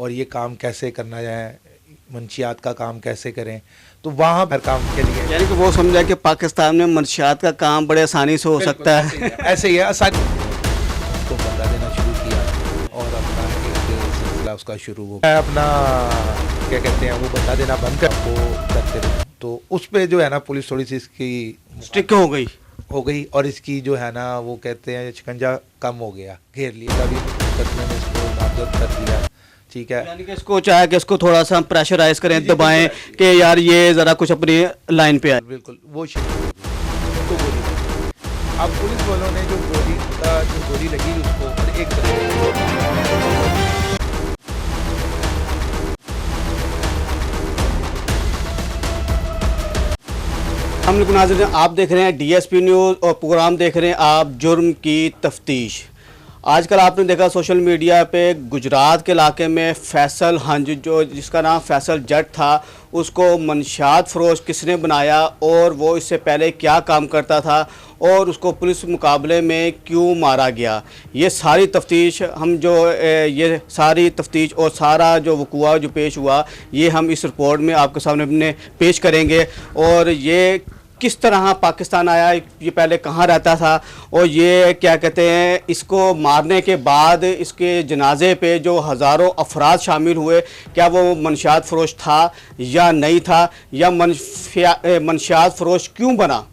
और ये काम कैसे करना है, मंशियात का काम कैसे करें, तो वहाँ हर काम के लिए यानी कि वो समझा कि पाकिस्तान में मंशियात का काम बड़े आसानी से हो सकता है। ऐसे ही है आसानी को बता देना शुरू किया और अपना एक सिलसिला उसका शुरू हो गया। अपना क्या कहते हैं वो बता देना बंद कर वो करते रहे, तो उस पे जो है ना पुलिस थोड़ी सी इसकी स्ट्रिक्ट हो गई और इसकी जो है ना वो कहते हैं शिकंजा कम हो गया, घेर लिया, कभी मुकदमे में इसको नामजद कर दिया। ठीक है, यानी कि इसको चाहे कि इसको थोड़ा सा प्रेशराइज करें, दबाएं कि यार ये ज़रा कुछ अपनी लाइन पे आए। बिल्कुल वो उनको गोली लगी। अब पुलिस वालों ने जो गोली लगी उसको और एक हम लोग नाज़रीन, आप देख रहे हैं डीएसपी न्यूज़ और प्रोग्राम देख रहे हैं आप जुर्म की तफ्तीश। आजकल आपने देखा सोशल मीडिया पे गुजरात के इलाके में फैसल हंज, जो जिसका नाम फैसल जट था, उसको मंशियात फरोश किसने बनाया और वो इससे पहले क्या काम करता था और उसको पुलिस मुकाबले में क्यों मारा गया, ये सारी तफ्तीश ये सारी तफ्तीश और सारा जो वक़ुआ जो पेश हुआ ये हम इस रिपोर्ट में आपके सामने पेश करेंगे। और ये किस तरह पाकिस्तान आया, ये पहले कहाँ रहता था और ये क्या कहते हैं, इसको मारने के बाद इसके जनाजे पे जो हज़ारों अफराद शामिल हुए, क्या वो मंशियात फरोश था या नहीं था, या मंशियात फरोश क्यों बना,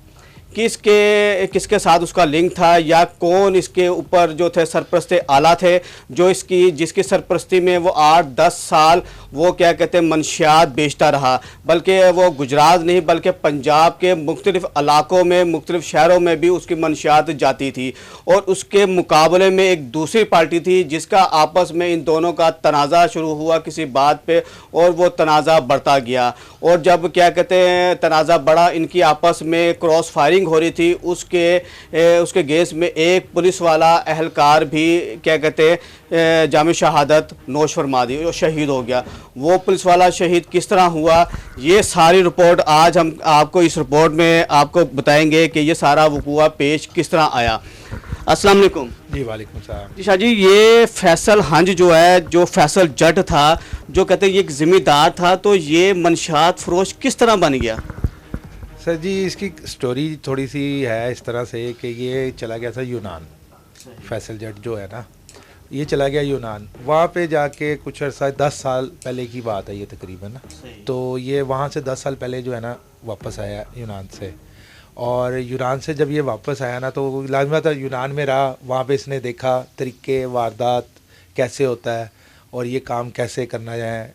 किसके साथ उसका लिंक था, या कौन इसके ऊपर जो थे सरपरस्ते आला थे जो जिसकी सरपरस्ती में वो 8-10 साल वो क्या कहते हैं मंशियात बेचता रहा। बल्कि वो गुजरात नहीं बल्कि पंजाब के मुख्तलिफ़ इलाकों में, मुख्तलिफ़ शहरों में भी उसकी मंशियात जाती थी। और उसके मुकाबले में एक दूसरी पार्टी थी जिसका आपस में इन दोनों का तनाज़ा शुरू हुआ किसी बात पे, और वो तनाज़ा बढ़ता गया। और जब क्या कहते हैं तनाज़ा बढ़ा, इनकी आपस में क्रॉस फायरिंग हो रही थी, उसके गेस में एक पुलिस वाला एहलकार भी क्या कहते हैं जाम शहादत नोश फरमा दी और शहीद हो गया। वो पुलिस वाला शहीद किस तरह हुआ, ये सारी रिपोर्ट आज हम आपको इस रिपोर्ट में आपको बताएंगे कि ये सारा वक़ुआ पेश किस तरह आया। अस्सलाम वालेकुम। जी वालेकुम सलाम। जी शाह जी, ये फैसल हंज जो है, जो फैसल जट था, जो कहते हैं ये एक ज़िम्मेदार था, तो ये मंशियात फरोश किस तरह बन गया? सर जी इसकी स्टोरी थोड़ी सी है इस तरह से कि ये चला गया था यूनान, फैसल जट जो है ना ये चला गया यूनान। वहाँ पे जाके कुछ अर्सा 10 साल पहले की बात है ये तकरीबन ना, तो ये वहाँ से 10 साल पहले जो है ना वापस आया यूनान से। और यूनान से जब ये वापस आया ना तो लाजमी था यूनान में रहा, वहाँ पे इसने देखा तरीके वारदात कैसे होता है और ये काम कैसे करना है,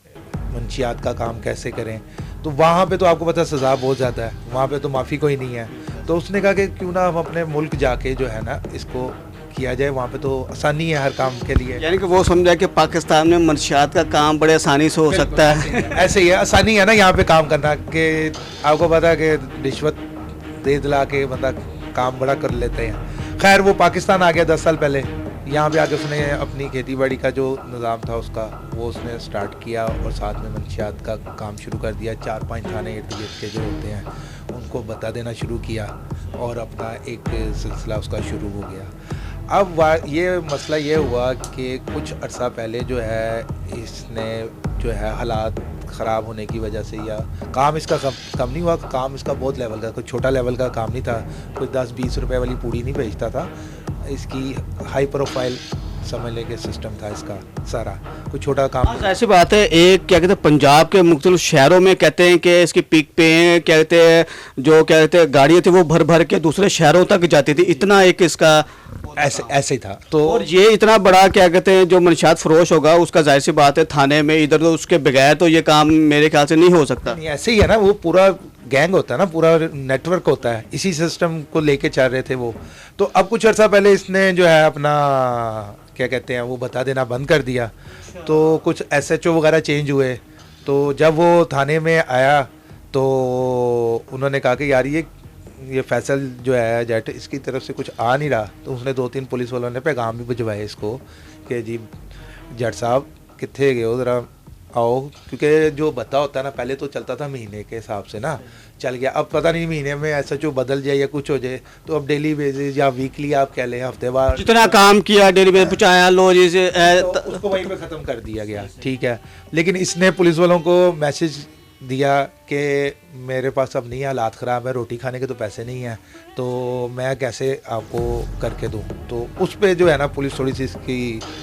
मंशियात का काम कैसे करें। तो वहाँ पे तो आपको पता सज़ा बहुत ज़्यादा है, वहाँ पे तो माफ़ी कोई नहीं है। तो उसने कहा कि क्यों ना हम अपने मुल्क जाके जो है ना इसको किया जाए, वहाँ पे तो आसानी है हर काम के लिए। यानी कि वो समझा कि पाकिस्तान में मंशियात का काम बड़े आसानी से हो सकता है। ऐसे ही है, आसानी है ना यहाँ पे काम करना, कि आपको पता है कि रिश्वत दे दिला के बंदा काम बड़ा कर लेते हैं। खैर वो पाकिस्तान आ गया 10 साल पहले, यहाँ पे आके उसने अपनी खेती बाड़ी का जो निज़ाम था उसका वो उसने स्टार्ट किया और साथ में मंशियात का काम शुरू कर दिया। 4-5 थाने इर्द गिर्द के जो होते हैं उनको बता देना शुरू किया और अपना एक सिलसिला उसका शुरू हो गया। अब ये मसला ये हुआ कि कुछ अर्सा पहले जो है इसने जो है हालात ख़राब होने की वजह से, या काम इसका कम नहीं हुआ, काम इसका बहुत लेवल का, कोई छोटा लेवल का काम नहीं था, कोई 10-20 रुपए वाली पूड़ी नहीं बेचता था। इसकी हाई प्रोफाइल समझ लें कि सिस्टम था इसका सारा, कोई छोटा काम। ऐसी बात है, एक क्या कहते हैं पंजाब के मुख्तलिफ शहरों में कहते हैं कि इसकी पीक पे कहते हैं जो कहते हैं गाड़ियाँ थी वो भर भर के दूसरे शहरों तक जाती थी, इतना एक इसका ऐसे ही था। तो और ये इतना बड़ा क्या कहते हैं जो मंशियात फरोश होगा उसका जाहिर सी बात है थाने में इधर, तो उसके बगैर तो ये काम मेरे ख्याल से नहीं हो सकता। नहीं ऐसे ही है ना, वो पूरा गैंग होता है ना, पूरा नेटवर्क होता है, इसी सिस्टम को लेके चल रहे थे वो। तो अब कुछ अर्सा पहले इसने जो है अपना क्या कहते हैं वो बता देना बंद कर दिया। तो कुछ SHO वगैरह चेंज हुए, तो जब वो थाने में आया तो उन्होंने कहा कि यार ये फैसल जो है जट इसकी तरफ से कुछ आ नहीं रहा। तो उसने 2-3 पुलिस वालों ने पैगाम भी भिजवाए इसको कि जी जट साहब कितने गए हो, ज़रा आओ, क्योंकि जो भत्ता होता है ना पहले तो चलता था महीने के हिसाब से ना, चल गया। अब पता नहीं महीने में ऐसा जो बदल जाए या कुछ हो जाए, तो अब डेली बेसिस या वीकली आप कह लें, हफ्ते बाद जितना काम किया डेली पे पहुँचाया लो जी से तो उसको वहीं पे ख़त्म कर दिया गया, ठीक है। लेकिन इसने पुलिस वालों को मैसेज दिया कि मेरे पास अब नहीं है, हालात ख़राब है, रोटी खाने के तो पैसे नहीं हैं, तो मैं कैसे आपको करके दूं। तो उस पे जो है ना पुलिस थोड़ी सी इसकी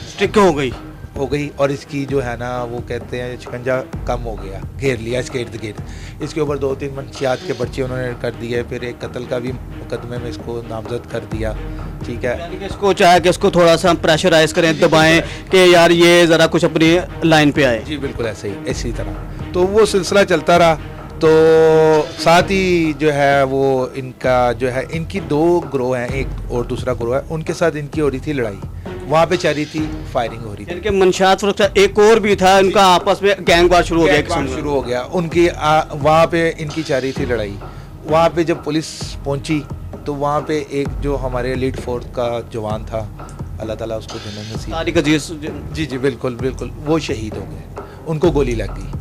स्ट्रिक्ट हो गई। और इसकी जो है ना वो कहते हैं शिकंजा कम हो गया, घेर लिया इसके इर्द गिर्द। इसके ऊपर 2-3 मंशियात के पर्चे उन्होंने कर दिए, फिर एक कत्ल का भी मुकदमे में इसको नामजद कर दिया, ठीक है। यानी कि इसको चाहे कि इसको थोड़ा सा प्रेशराइज करें, दबाएं कि यार ये ज़रा कुछ अपनी लाइन पे आए। जी बिल्कुल ऐसे ही, इसी तरह तो वो सिलसिला चलता रहा। तो साथ ही जो है वो इनका जो है, इनकी 2 ग्रोह हैं, एक और दूसरा ग्रोह है, उनके साथ इनकी हो रही थी लड़ाई, वहाँ पे चल रही थी, फायरिंग हो रही थी। इनके मंशात फरोख्त एक और भी था, उनका आपस में गैंग वार शुरू हो गया, गैंग वार शुरू हो गया उनकी। वहाँ पे इनकी चल रही थी लड़ाई। वहाँ पे जब पुलिस पहुँची तो वहाँ पे एक जो हमारे लीड फोर्स का जवान था, अल्लाह ताला उसको जन्नत नसीब। तारिक अजीज जी जी बिल्कुल बिल्कुल, वो शहीद हो गए, उनको गोली लग गई।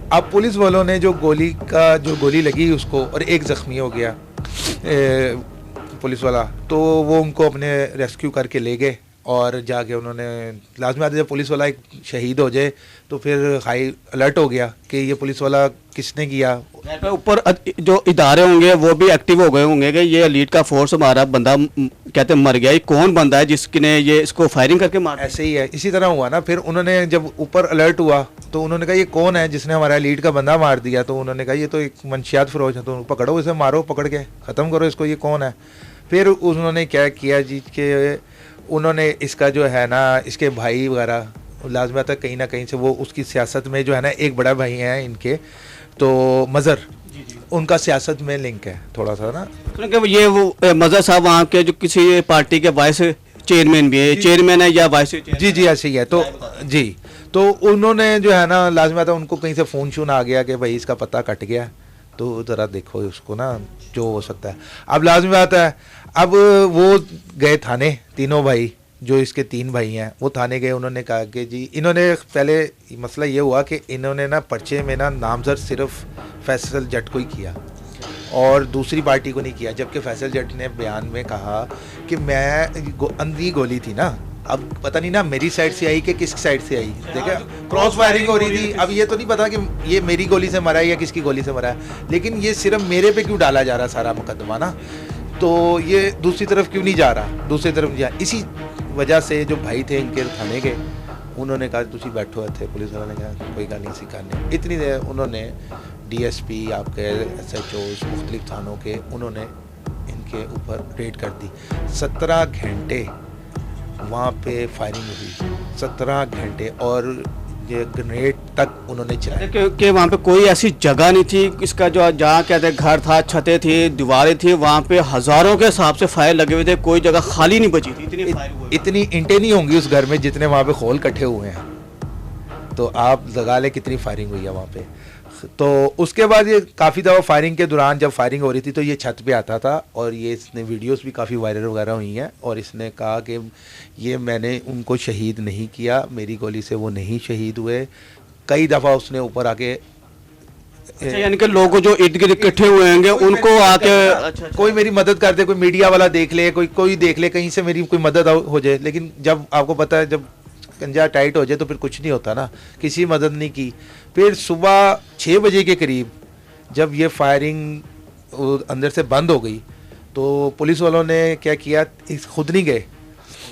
अब पुलिस वालों ने जो गोली लगी उसको, और एक ज़ख्मी हो गया पुलिस वाला, तो वो उनको अपने रेस्क्यू करके ले गए। और जाके उन्होंने लाजमी आते, जब पुलिस वाला एक शहीद हो जाए तो फिर हाई अलर्ट हो गया कि ये पुलिस वाला किसने किया। ऊपर जो इदारे होंगे वो भी एक्टिव हो गए होंगे कि ये एलीट का फोर्स हमारा बंदा कहते मर गया, ये कौन बंदा है जिसने ये इसको फायरिंग करके मारा। ऐसे ही है, इसी तरह हुआ ना। फिर उन्होंने जब ऊपर अलर्ट हुआ तो उन्होंने कहा ये कौन है जिसने हमारा एलीट का बंदा मार दिया। तो उन्होंने कहा ये तो एक मंशियात फरोश है, तो पकड़ो इसे, मारो, पकड़ के ख़त्म करो इसको, ये कौन है। फिर उन्होंने क्या किया जी कि उन्होंने इसका जो है ना, इसके भाई वगैरह लाजमी आता कहीं ना कहीं से वो उसकी सियासत में जो है ना, एक बड़ा भाई है इनके, तो मज़र, उनका सियासत में लिंक है थोड़ा सा ना। क्योंकि ये वो मज़र साहब वहाँ के जो किसी पार्टी के वाइस चेयरमैन भी है, चेयरमैन है या वाइस चेयरमैन। जी जी ऐसे ही है। तो जी, तो उन्होंने जो है ना, लाजमी आता उनको कहीं से फ़ोन शोन आ गया कि भाई इसका पता कट गया, तो ज़रा देखो उसको ना, जो हो सकता है। अब लाजमी आता है, अब वो गए थाने, तीनों भाई जो इसके 3 भाई हैं, वो थाने गए। उन्होंने कहा कि जी, इन्होंने पहले मसला ये हुआ कि इन्होंने ना पर्चे में ना नामजद सिर्फ फैसल जट को ही किया और दूसरी पार्टी को नहीं किया, जबकि फैसल जट ने बयान में कहा कि मैं अंधी गोली थी ना, अब पता नहीं ना मेरी साइड से आई कि किस साइड से आई, देखा क्रॉस फायरिंग हो रही थी। अब ये तो नहीं पता कि ये मेरी गोली से मरा है या किसकी गोली से मरा है, लेकिन ये सिर्फ मेरे पे क्यों डाला जा रहा सारा मुकदमा ना, तो ये दूसरी तरफ क्यों नहीं जा रहा, दूसरी तरफ जा। इसी वजह से जो भाई थे इनके थाने के, उन्होंने कहा तुसी बैठो थे, पुलिस वाले ने कहा कोई गल नहीं सिखाने। इतनी देर उन्होंने DSP आपके SHOs मुख्तलिफ थानों के, उन्होंने इनके ऊपर रेड कर दी। 17 घंटे वहाँ पे फायरिंग हुई, 17 घंटे, और ये ग्रेनेड तक उन्होंने चलाया। कि वहाँ पे कोई ऐसी जगह नहीं थी, इसका जो जहाँ कहते घर था, छतें थी, दीवारें थी, वहाँ पे हज़ारों के हिसाब से फायर लगे हुए थे, कोई जगह खाली नहीं बची थी। इतनी फायर हुई, इतनी इंटें नहीं होंगी उस घर में जितने वहाँ पे खोल इकट्ठे हुए हैं, तो आप लगा लें कितनी फायरिंग हुई है वहाँ पे। तो उसके बाद ये काफ़ी दफ़ा फायरिंग के दौरान जब फायरिंग हो रही थी तो ये छत पे आता था, और ये इसने वीडियोस भी काफ़ी वायरल वगैरह हुई हैं, और इसने कहा कि ये मैंने उनको शहीद नहीं किया, मेरी गोली से वो नहीं शहीद हुए। कई दफ़ा उसने ऊपर आके यानी कि लोग जो इर्द गिर्द इकट्ठे हुए होंगे उनको आके कोई मेरी मदद कर दे, कोई मीडिया वाला देख ले, कोई देख ले, कहीं से मेरी कोई मदद हो जाए। लेकिन जब आपको पता है जब कंजा टाइट हो जाए तो फिर कुछ नहीं होता ना, किसी मदद नहीं की। फिर सुबह 6 बजे के करीब जब ये फायरिंग अंदर से बंद हो गई तो पुलिस वालों ने क्या किया, खुद नहीं गए,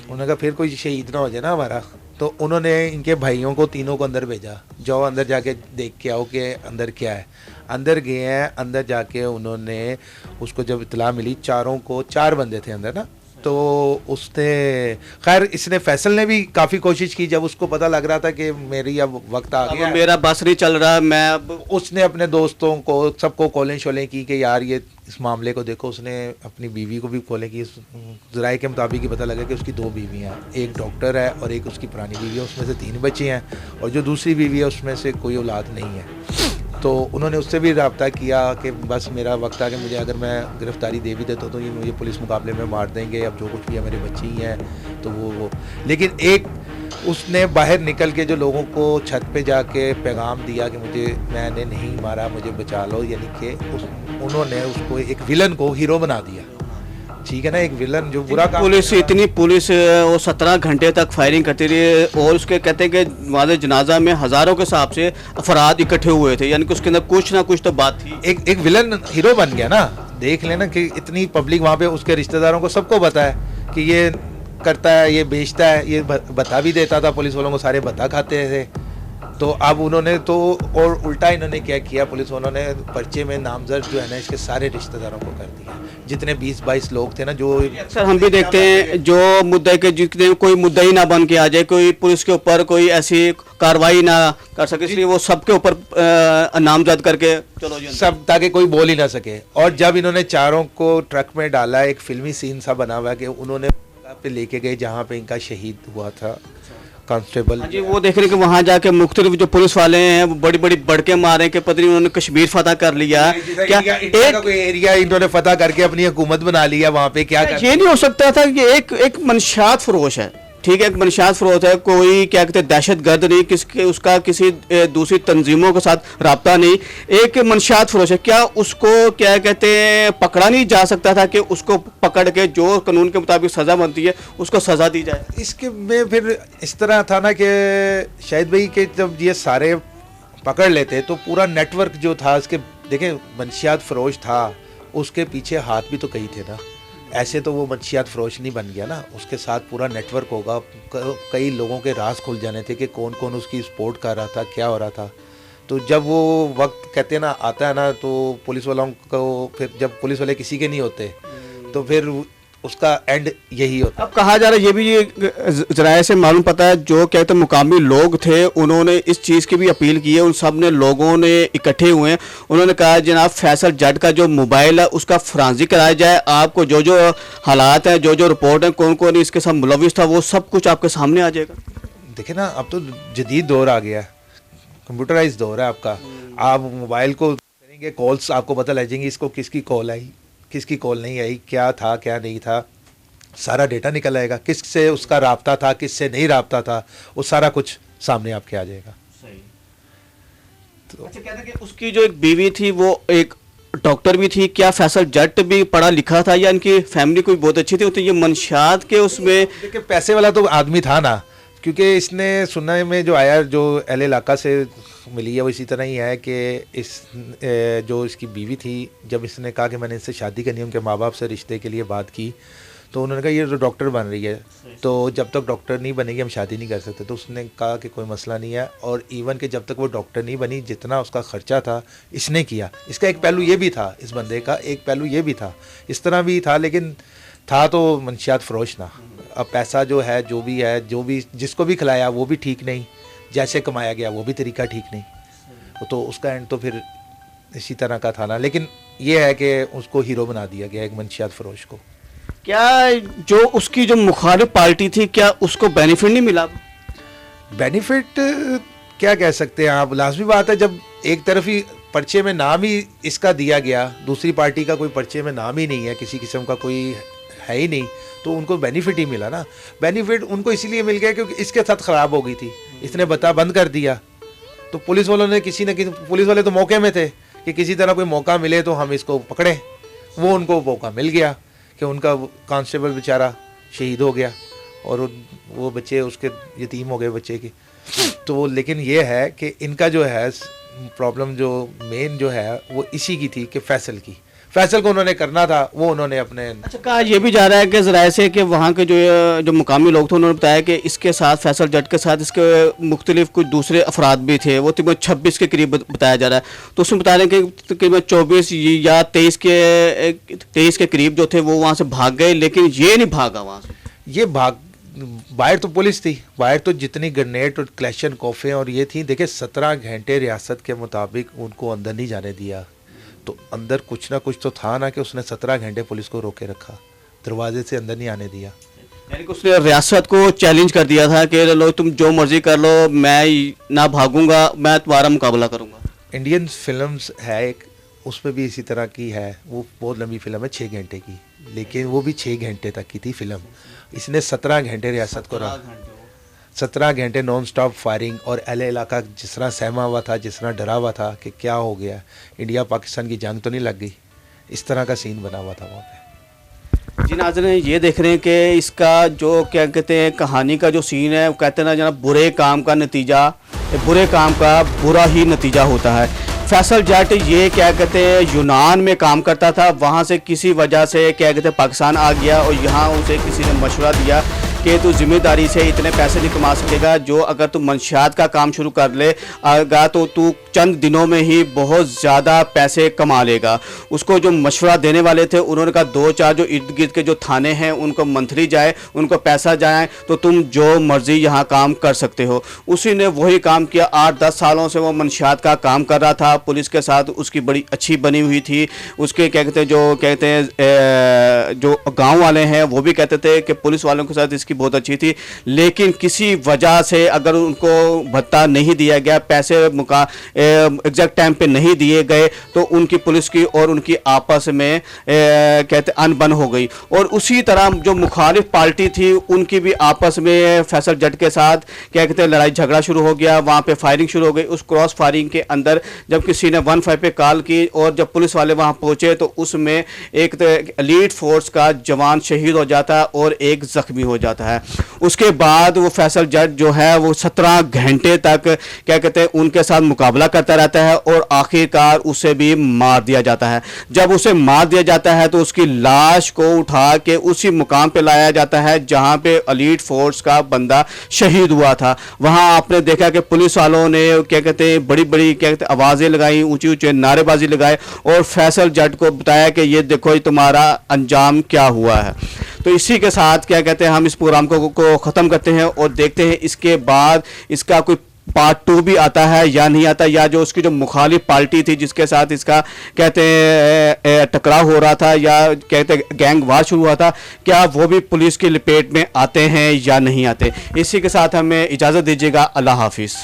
उन्होंने कहा फिर कोई शहीद ना हो जाए ना हमारा, तो उन्होंने इनके भाइयों को तीनों को अंदर भेजा, जाओ अंदर जाके देख के आओ कि अंदर क्या है। अंदर गए हैं, अंदर जाके उन्होंने उसको जब इतला मिली, चारों को 4 बंदे थे अंदर ना, तो उसने खैर इसने फैसल ने भी काफ़ी कोशिश की, जब उसको पता लग रहा था कि मेरी अब वक्त आ गया, मेरा बस नहीं चल रहा, मैं अब, उसने अपने दोस्तों को सबको कॉलें शोलें की कि यार ये इस मामले को देखो। उसने अपनी बीवी को भी कॉलें की, ज़राए के मुताबिक ही पता लगा कि उसकी 2 बीवियाँ हैं, एक डॉक्टर है और एक उसकी पुरानी बीवी है, उसमें से 3 बच्चे हैं, और जो दूसरी बीवी है उसमें से कोई औलाद नहीं है। तो उन्होंने उससे भी रब्ता किया कि बस मेरा वक्त आ कि मुझे अगर मैं गिरफ्तारी दे भी देता तो ये मुझे पुलिस मुकाबले में मार देंगे, अब जो कुछ भी है मेरे बच्चे ही हैं, तो वो लेकिन एक उसने बाहर निकल के जो लोगों को छत पे जाके पैगाम दिया कि मैंने नहीं मारा, मुझे बचा लो, यानी कि उन्होंने उसको एक विलन को हीरो बना दिया। ठीक है ना, एक विलन जो बुरा काम पुलिस इतनी पुलिस वो 17 घंटे तक फायरिंग करती रही और उसके कहते हैं कि वाले जनाजा में हज़ारों के हिसाब से अफराद इकट्ठे हुए थे, यानी कि उसके अंदर कुछ ना कुछ तो बात थी। एक विलन हीरो बन गया ना। देख लेना कि इतनी पब्लिक वहाँ पे, उसके रिश्तेदारों को सबको पता है कि ये करता है, ये बेचता है, ये बता भी देता था पुलिस वालों को, सारे बता खाते थे। तो अब उन्होंने तो और उल्टा इन्होंने क्या किया, पुलिस वालों ने पर्चे में नामजद जो है ना इसके सारे रिश्तेदारों को कर दिया, जितने 20-22 लोग थे ना। जो अक्सर हम भी देखते हैं जो मुद्दे के जितने कोई मुद्दा ही ना बन के आ जाए, कोई पुलिस के ऊपर कोई ऐसी कार्रवाई ना कर सके, इसलिए वो सबके ऊपर नामजद करके चलो जी सब, ताकि कोई बोल ही ना सके। और जब इन्होंने चारों को ट्रक में डाला, एक फिल्मी सीन सा बना हुआ कि उन्होंने पे लेके गए जहाँ पे इनका शहीद हुआ था कांस्टेबल। जी, वो देख रहे हैं कि वहाँ जाके मुख्तलिफ जो पुलिस वाले हैं वो बड़ी बड़ी बढ़के मारे कि पता नहीं उन्होंने कश्मीर फतह कर लिया क्या, इंडिया का कोई एरिया इन्होंने फतह करके अपनी हुकूमत बना लिया वहाँ पे। क्या ये नहीं हो सकता था कि एक मंशियात फरोश है, ठीक है, एक मंशियात फरोश है, कोई क्या कहते हैं दहशत गर्द नहीं, किसके उसका किसी दूसरी तंजीमों के साथ रब्ता नहीं, एक मंशियात फरोश है, क्या उसको क्या कहते हैं पकड़ा नहीं जा सकता था कि उसको पकड़ के जो कानून के मुताबिक सज़ा बनती है उसको सज़ा दी जाए? इसके में फिर इस तरह था ना कि शाहिद भाई के जब ये सारे पकड़ लेते तो पूरा नेटवर्क जो था इसके, देखें मंशियात फरोश था, उसके पीछे हाथ भी तो कई थे ना। ऐसे तो वो मंशियात फरोश नहीं बन गया ना, उसके साथ पूरा नेटवर्क होगा, कई लोगों के राज खुल जाने थे कि कौन कौन उसकी सपोर्ट कर रहा था, क्या हो रहा था। तो जब वो वक्त कहते हैं ना आता है ना, तो पुलिस वालों को फिर जब पुलिस वाले किसी के नहीं होते तो फिर उसका एंड यही होता है। अब कहा जा रहा है, ये भी जराये से मालूम पता है, जो कहते हैं मुकामी लोग थे उन्होंने इस चीज़ की भी अपील की है, उन सब ने लोगों ने इकट्ठे हुए हैं, उन्होंने कहा जनाब फैसल जट का जो मोबाइल है उसका फरांजी कराया जाए, आपको जो जो हालात हैं, जो जो रिपोर्ट है, कौन कौन इसके साथ मुलविस था, वो सब कुछ आपके सामने आ जाएगा। देखिए ना, अब तो जदीद दौर आ गया है, कंप्यूटराइज दौर है आपका। आप मोबाइल को करेंगे कॉल्स, आपको पता लग जाएंगी इसको किसकी कॉल आई, किसकी कॉल नहीं आई, क्या था क्या नहीं था, सारा डेटा निकल आएगा, किससे उसका राब्ता था, किससे नहीं राब्ता था, वो सारा कुछ सामने आपके आ जाएगा। सही। तो अच्छा, कहते हैं कि उसकी जो एक बीवी थी वो एक डॉक्टर भी थी, क्या फैसल जट भी पढ़ा लिखा था या इनकी फैमिली कोई बहुत अच्छी थी? तो ये मंशियात के उसमें देखिए पैसे वाला तो आदमी था ना, क्योंकि इसने सुनने में जो आया, जो एल इलाका से मिली है वो इसी तरह ही है कि इस जो इसकी बीवी थी, जब इसने कहा कि मैंने इससे शादी करनी है, उनके माँ बाप से रिश्ते के लिए बात की, तो उन्होंने कहा ये तो डॉक्टर बन रही है, तो जब तक डॉक्टर नहीं बनेगी हम शादी नहीं कर सकते। तो उसने कहा कि कोई मसला नहीं है, और इवन कि जब तक वो डॉक्टर नहीं बनी, जितना उसका खर्चा था इसने किया। इसका एक पहलू ये भी था, इस बंदे का एक पहलू ये भी था, इस तरह भी था, लेकिन था तो मंशियात फरोश ना। अब पैसा जो है, जो भी जिसको भी खिलाया वो भी ठीक नहीं, जैसे कमाया गया वो भी तरीका ठीक नहीं, तो उसका एंड तो फिर इसी तरह का था ना। लेकिन ये है कि उसको हीरो बना दिया गया एक मंशियात फरोश को। क्या जो उसकी जो मुखालिफ पार्टी थी, क्या उसको बेनिफिट नहीं मिला? बेनिफिट क्या कह सकते हैं आप, लाजमी बात है जब एक तरफ ही पर्चे में नाम ही इसका दिया गया, दूसरी पार्टी का कोई पर्चे में नाम ही नहीं है, किसी किस्म का कोई है ही नहीं, तो उनको बेनिफिट ही मिला ना। बेनिफिट उनको इसीलिए मिल गया क्योंकि इसके साथ ख़राब हो गई थी, इसने बता बंद कर दिया, तो पुलिस वालों ने किसी न किसी, पुलिस वाले तो मौके में थे कि किसी तरह कोई मौका मिले तो हम इसको पकड़ें, वो उनको मौका मिल गया कि उनका कांस्टेबल बेचारा शहीद हो गया और वो बच्चे उसके यतीम हो गए बच्चे की। तो लेकिन ये है कि इनका जो है प्रॉब्लम जो मेन जो है वो इसी की थी कि फैसल को उन्होंने करना था, वो उन्होंने अपने। अच्छा, कहा ये भी जा रहा है कि ज़राए से कि वहाँ के जो मुकामी लोग थे उन्होंने बताया कि इसके साथ फैसल जट के साथ इसके मुख्तलिफ कुछ दूसरे अफराद भी थे, वो तकरीबन 26 के करीब बताया जा रहा है। तो उसमें बता रहे हैं कि तकरीबन 24 या 23 के करीब जो थे वो वहाँ से भाग गए, लेकिन ये नहीं भागा वहाँ से। ये बाहर तो पुलिस थी, बाहर तो जितनी ग्रेनेड और क्लैशन कॉफे और ये थी, देखिए 17 घंटे रियासत के मुताबिक उनको अंदर नहीं जाने दिया, तो अंदर कुछ ना कुछ तो था ना कि उसने 17 घंटे पुलिस को रोके रखा, दरवाजे से अंदर नहीं आने दिया। यानी कि उसने रियासत को चैलेंज कर दिया था कि लो तुम जो मर्जी कर लो, मैं ना भागूंगा, मैं तुम्हारा मुकाबला करूंगा। इंडियन फिल्म्स है एक, उसमें भी इसी तरह की है, वो बहुत लंबी फिल्म है 6 घंटे की, लेकिन वो भी 6 घंटे तक की थी फिल्म, इसने 17 घंटे रियासत को रहा। 17 घंटे नॉन स्टॉप फायरिंग और एलए इलाका जिस तरह सहमा हुआ था, जिस तरह डरा हुआ था कि क्या हो गया, इंडिया पाकिस्तान की जंग तो नहीं लग गई, इस तरह का सीन बना हुआ था वहाँ पे। जी नाज़रीन, ये देख रहे हैं कि इसका जो क्या कहते हैं कहानी का जो सीन है, वो कहते हैं ना जनाब, बुरे काम का नतीजा, बुरे काम का बुरा ही नतीजा होता है। फैसल जट ये क्या कहते हैं यूनान में काम करता था, वहाँ से किसी वजह से क्या कहते हैं पाकिस्तान आ गया और यहाँ उसे किसी ने मशवरा दिया कि तू ज़िम्मेदारी से इतने पैसे नहीं कमा सकेगा, जो अगर तू मंशियात का काम शुरू कर ले आगा तो तू चंद दिनों में ही बहुत ज़्यादा पैसे कमा लेगा। उसको जो मशवरा देने वाले थे उन्होंने कहा 2-4 जो इर्द गिर्द के जो थाने हैं उनको मंथली जाए, उनको पैसा जाए तो तुम जो मर्ज़ी यहाँ काम कर सकते हो। उसी ने वही काम किया। 8-10 सालों से वो मंशियात का काम कर रहा था, पुलिस के साथ उसकी बड़ी अच्छी बनी हुई थी। उसके क्या कहते हैं जो कहते हैं जो गाँव वाले हैं वो भी कहते थे कि पुलिस वालों के साथ इसकी बहुत अच्छी थी, लेकिन किसी वजह से अगर उनको भत्ता नहीं दिया गया, पैसे एग्जैक्ट टाइम पे नहीं दिए गए, तो उनकी पुलिस की और उनकी आपस में कहते अनबन हो गई। और उसी तरह जो मुखालिफ पार्टी थी उनकी भी आपस में फैसल जट के साथ क्या कहते हैं लड़ाई झगड़ा शुरू हो गया, वहाँ पे फायरिंग शुरू हो गई। उस क्रॉस फायरिंग के अंदर जब किसी ने 15 पे कॉल की और जब पुलिस वाले वहाँ पहुँचे तो उसमें एक एलीट फोर्स का जवान शहीद हो जाता है और एक जख्मी हो जाता है। उसके बाद वो फैसल जट जो है वो 17 घंटे तक क्या कहते हैं उनके साथ मुकाबला करता रहता है और आखिरकार उसे भी मार दिया जाता है। जब उसे मार दिया जाता है तो उसकी लाश को उठा के उसी मुकाम पे लाया जाता है जहां पे एलीट फोर्स का बंदा शहीद हुआ था। वहां आपने देखा कि पुलिस वालों ने क्या कहते हैं बड़ी बड़ी क्या कहते हैं आवाज़ें लगाई, ऊंची ऊंची नारेबाजी लगाए और फैसल जट को बताया कि ये देखो ये तुम्हारा अंजाम क्या हुआ है। तो इसी के साथ क्या कहते हैं हम इस प्रोग्राम को ख़त्म करते हैं और देखते हैं इसके बाद इसका कोई पार्ट 2 भी आता है या नहीं आता, या जो उसकी जो मुखालिफ पार्टी थी जिसके साथ इसका कहते हैं टकराव हो रहा था या कहते हैं गैंग वार शुरू हुआ था, क्या वो भी पुलिस की लपेट में आते हैं या नहीं आते। इसी के साथ हमें इजाज़त दीजिएगा। अल्लाह हाफिज़।